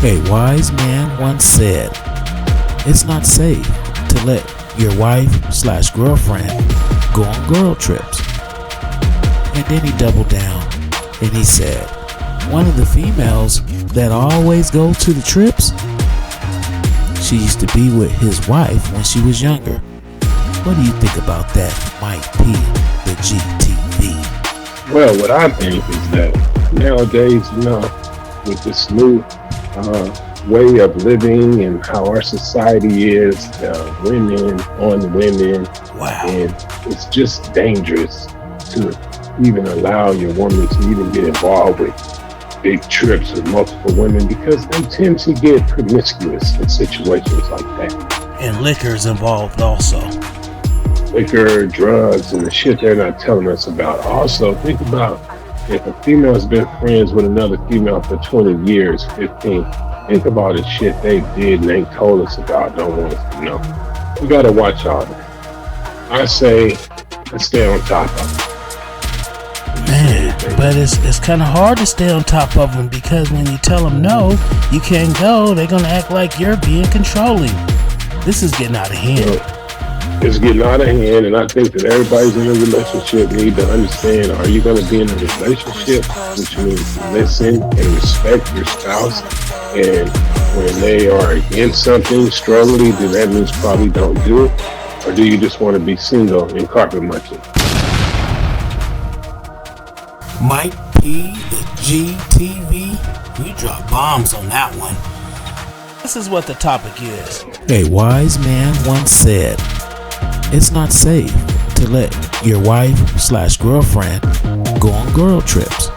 A wise man once said, it's not safe to let your wife/girlfriend go on girl trips. And then he doubled down and he said, one of the females that always go to the trips, she used to be with his wife when she was younger. What do you think about that, Mike P, the GTV? Well, what I think is that nowadays, with this new way of living and how our society is, women on women, wow. And it's just dangerous to even allow your woman to even get involved with big trips with multiple women because they tend to get promiscuous in situations like that. And liquor's involved also. Liquor, drugs, and the shit they're not telling us about. Also, think about if a female's been friends with another female for 20 years, 15, think about the shit they did and they told us about, don't want us to know. We gotta watch all that. I say, let's stay on top of it. Man, but it's kind of hard to stay on top of them because when you tell them no, you can't go, they're going to act like you're being controlling. This is getting out of hand. It's getting out of hand, and I think that everybody's in a relationship need to understand, are you going to be in a relationship, which means listen and respect your spouse, and when they are against something strongly, then that means probably don't do it, or do you just want to be single and carpet munching? Mike P, the GTV, we drop bombs on that one. This is what the topic is. A wise man once said, it's not safe to let your wife/girlfriend go on girl trips.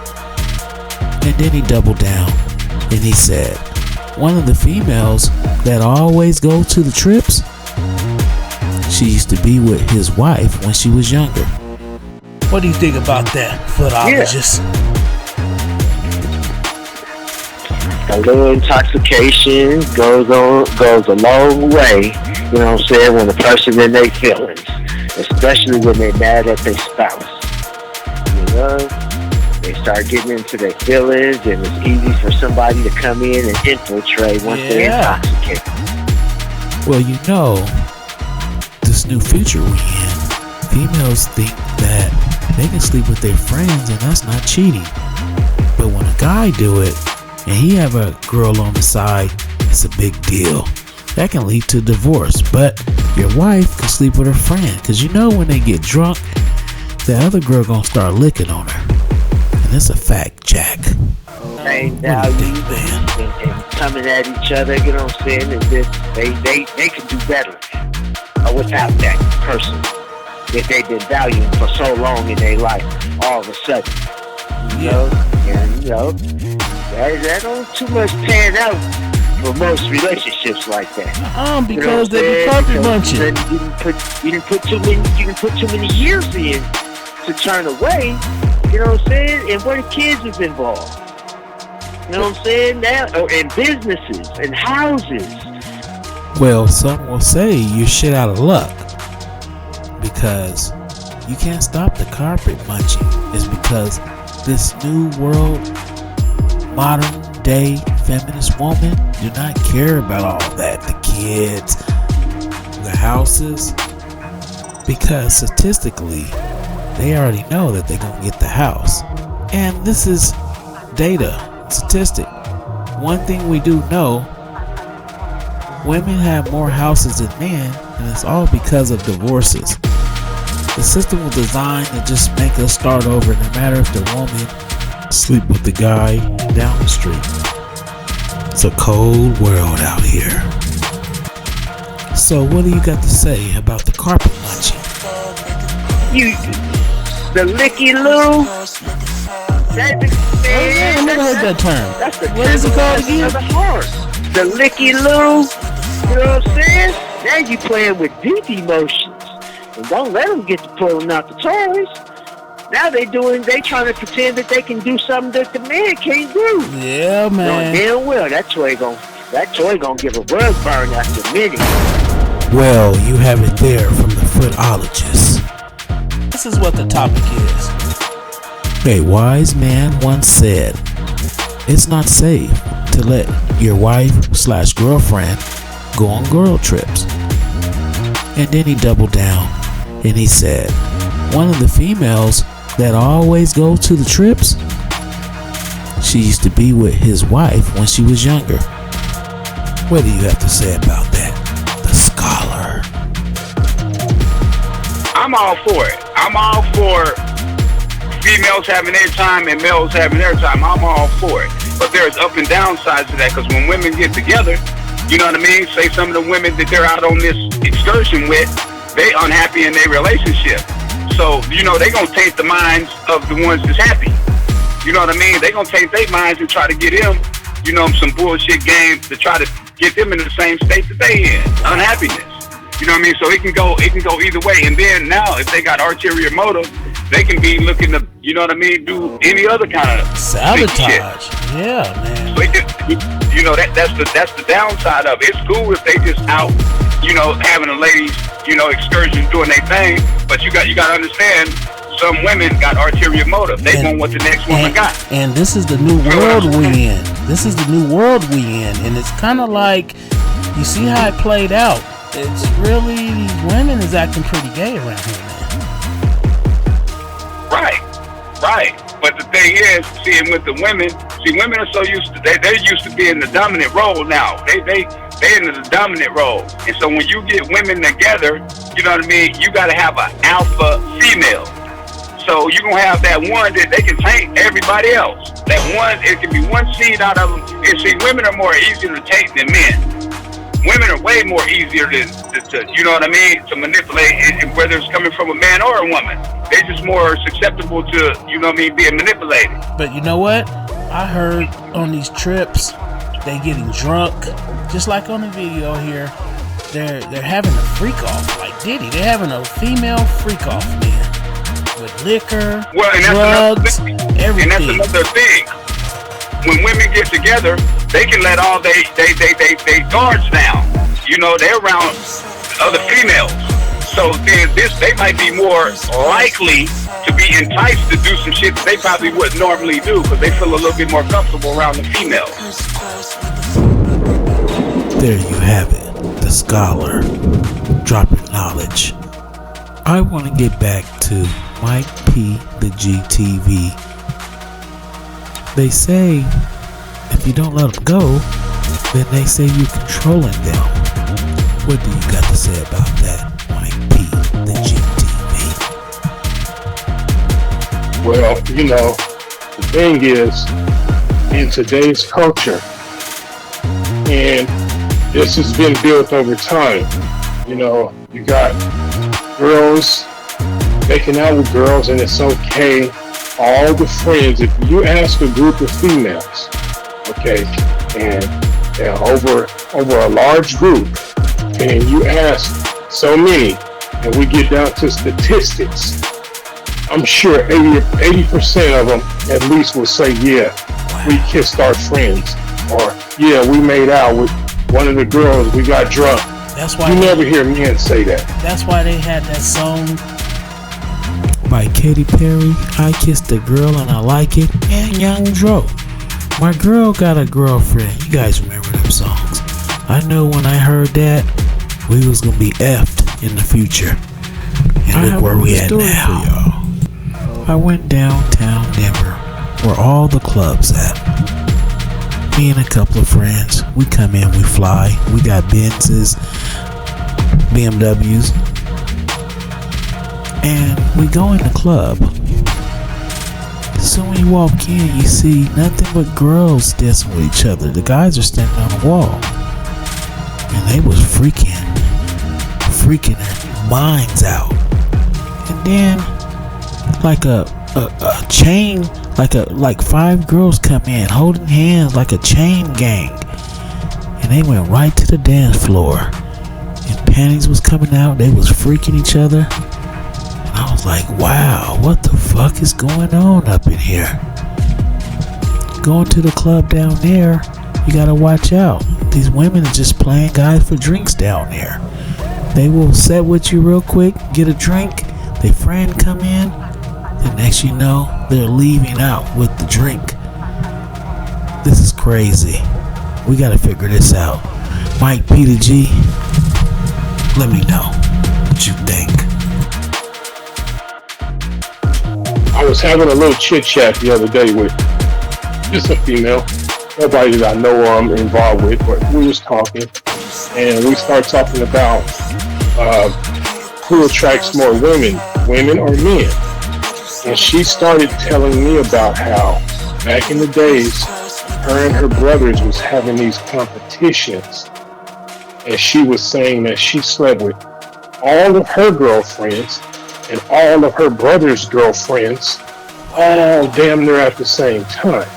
And then he doubled down and he said, one of the females that always go to the trips, she used to be with his wife when she was younger. What do you think about that, footologist? A little intoxication goes a long way, you know what I'm saying, when a person in their feelings, especially when they're mad at their spouse. You know, they start getting into their feelings, and it's easy for somebody to come in and infiltrate once they're intoxicated. Well, you know, this new future we in, females think that they can sleep with their friends and that's not cheating. But when a guy do it and he have a girl on the side, it's a big deal. That can lead to divorce. But your wife can sleep with her friend, because you know when they get drunk, the other girl gonna start licking on her. And it's a fact, Jack. Same values and coming at each other, you know what I'm saying? As if they can do better without that person that they've been valuing for so long in their life, all of a sudden. You know? And, you know, that don't too much pan out for most relationships like that. Because they be carpet munching. You didn't put too many years in to turn away, you know what I'm saying? And where the kids is involved. You know what I'm saying? Now, and businesses and houses. Well, some will say you're shit out of luck because you can't stop the carpet munching. It's because this new world, modern day feminist woman do not care about all that. The kids, the houses, because statistically, they already know that they're going to get the house. And this is data, statistic. One thing we do know, women have more houses than men, and it's all because of divorces. The system was designed to just make us start over, no matter if the woman sleep with the guy down the street. It's a cold world out here. So what do you got to say about the carpet munching? The licky loo. I never heard that term. That's the what is it called again? Of the heart. The licky loo. You know what I'm saying? Now you playing with deep emotions. And don't let them get to pulling out the toys. Now they trying to pretend that they can do something that the man can't do. Yeah, man. No, damn well that toy gonna give a rug burn after a minute. Well, you have it there from the footologist. This is what the topic is. A wise man once said, it's not safe to let your wife/girlfriend go on girl trips. And then he doubled down and he said, one of the females that always go to the trips, she used to be with his wife when she was younger. What do you have to say about that, the scholar? I'm all for it. I'm all for females having their time and males having their time. I'm all for it. But there's up and down sides to that, because when women get together, you know what I mean? Say some of the women that they're out on this excursion with, they unhappy in their relationship. So, you know, they gonna taint the minds of the ones that's happy. You know what I mean? They gonna taint their minds and try to get them, you know, some bullshit game to try to get them in the same state that they in, unhappiness. You know what I mean? So it can go either way. And then now, if they got ulterior motive, they can be looking to, you know what I mean, do any other kind of sabotage. Yeah, man. So you know, that's the downside of it. It's cool if they just out, you know, having a ladies, you know, excursion doing their thing. But you got to understand, some women got ulterior motive. They want what the next woman got. And this is the new world we in. This is the new world we in. And it's kind of like, you see how it played out. It's really, these women is acting pretty gay around here, man. Right. But the thing is, seeing with the women, women are so used to, they're used to being the dominant role now. They in the dominant role. And so when you get women together, you know what I mean, you got to have an alpha female. So you're going to have that one that they can taint everybody else. That one, it can be one seed out of them. And see, women are more easier to taint than men. Women are way more easier to you know what I mean, to manipulate, whether it's coming from a man or a woman. They're just more susceptible to, you know what I mean, being manipulated. But you know what? I heard on these trips, they getting drunk, just like on the video here. They're having a freak off, like Diddy. They're having a female freak off, man, with liquor, drugs, everything. And that's another thing. When women get together, they can let all they guards down. You know, they're around other females. So then they might be more likely to be enticed to do some shit that they probably wouldn't normally do, because they feel a little bit more comfortable around the females. There you have it, the scholar dropping knowledge. I want to get back to Mike P. the GTV. They say if you don't let them go, then they say you're controlling them. What do you got to say about that, Mike P. the GTV? Well, you know, the thing is, in today's culture, and this has been built over time, you know, you got girls making out with girls, and it's okay. All the friends, if you ask a group of females, okay, and over a large group, and you ask so many, and we get down to statistics, I'm sure 80% of them at least will say, yeah, we kissed our friends, or yeah, we made out with one of the girls, we got drunk. That's why you never hear men say that. That's why they had that song by Katy Perry, I Kissed a Girl and I Like It, and Young Dro. My girl got a girlfriend. You guys remember them songs. I know when I heard that, we was going to be effed in the future. And look where we at now. I went downtown Denver, where all the clubs at. Me and a couple of friends, we come in, we fly. We got Benzes, BMWs, and we go in the club. So when you walk in, you see nothing but girls dancing with each other. The guys are standing on the wall, and they was freaking their minds out. And then, like a chain, like 5 girls come in holding hands like a chain gang, and they went right to the dance floor. And panties was coming out. They was freaking each other. I was like, wow, what the fuck is going on up in here? Going to the club down there, you gotta watch out. These women are just playing guys for drinks down there. They will sit with you real quick, get a drink, their friend come in, the next you know, they're leaving out with the drink. This is crazy. We gotta figure this out. Mike Peter G, let me know what you think. I was having a little chit chat the other day with just a female, nobody that I know I'm involved with, but we was talking, and we started talking about who attracts more women or men. And she started telling me about how back in the days, her and her brothers was having these competitions, and she was saying that she slept with all of her girlfriends and all of her brother's girlfriends all damn near at the same time.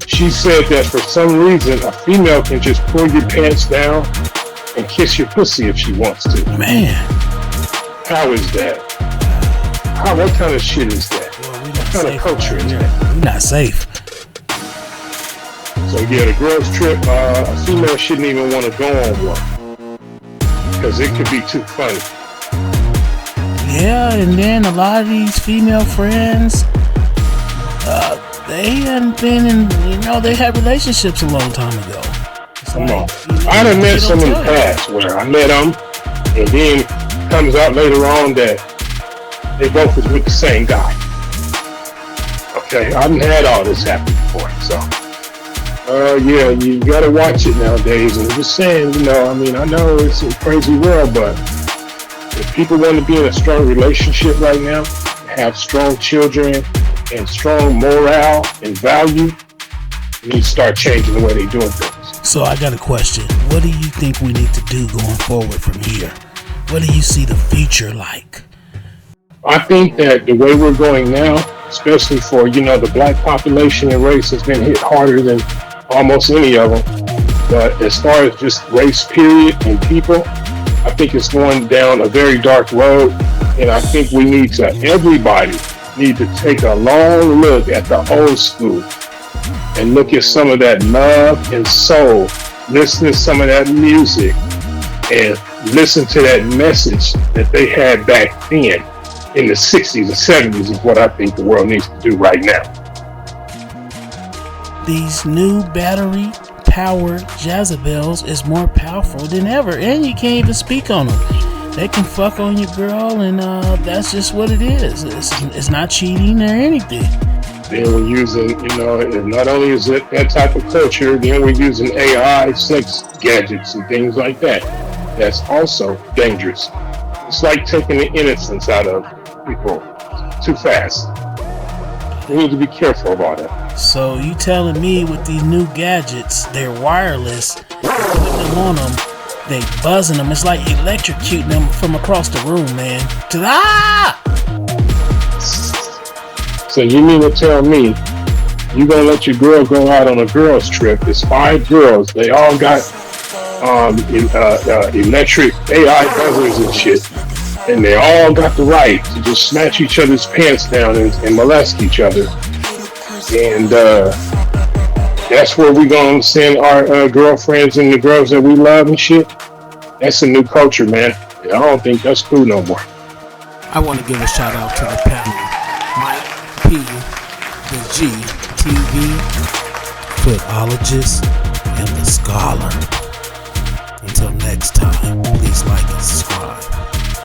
She said that for some reason a female can just pull your pants down and kiss your pussy if she wants to. Man, how is that? What kind of shit is that? What kind of culture is that? We're not safe. So yeah, the girls trip, a female shouldn't even want to go on one because it could be too funny. Yeah, and then a lot of these female friends, they hadn't been in, they had relationships a long time ago. Come on. I done met some in the past where I met them, and then comes out later on that they both was with the same guy. Okay, I done had all this happen before, so. Yeah, you gotta watch it nowadays, and I'm just saying, I know it's a crazy world, but if people want to be in a strong relationship right now, have strong children, and strong morale and value, you need to start changing the way they're doing things. So I got a question. What do you think we need to do going forward from here? What do you see the future like? I think that the way we're going now, especially for, the black population and race has been hit harder than almost any of them. But as far as just race period and people, I think it's going down a very dark road. And I think everybody need to take a long look at the old school and look at some of that love and soul, listen to some of that music, and listen to that message that they had back then in the 60s and 70s is what I think the world needs to do right now. These new battery-powered Jezebels is more powerful than ever, and you can't even speak on them. They can fuck on your girl, and that's just what it is. It's not cheating or anything. Then we're using, not only is it that type of culture, then we're using AI, sex gadgets, and things like that. That's also dangerous. It's like taking the innocence out of people too fast. We need to be careful about it. So you telling me with these new gadgets, they're wireless, putting them on them, they buzzing them, it's like electrocuting them from across the room, man. Ta-da! So you mean to tell me you gonna let your girl go out on a girls trip? There's 5 girls, they all got electric AI buzzers and shit, and they all got the right to just snatch each other's pants down and molest each other. And that's where we gonna send our girlfriends and the girls that we love and shit. That's a new culture, man. I don't think that's cool no more. I want to give a shout out to the panel, Mike P, the G, TV, footologist, and the scholar. Until next time, please like and subscribe.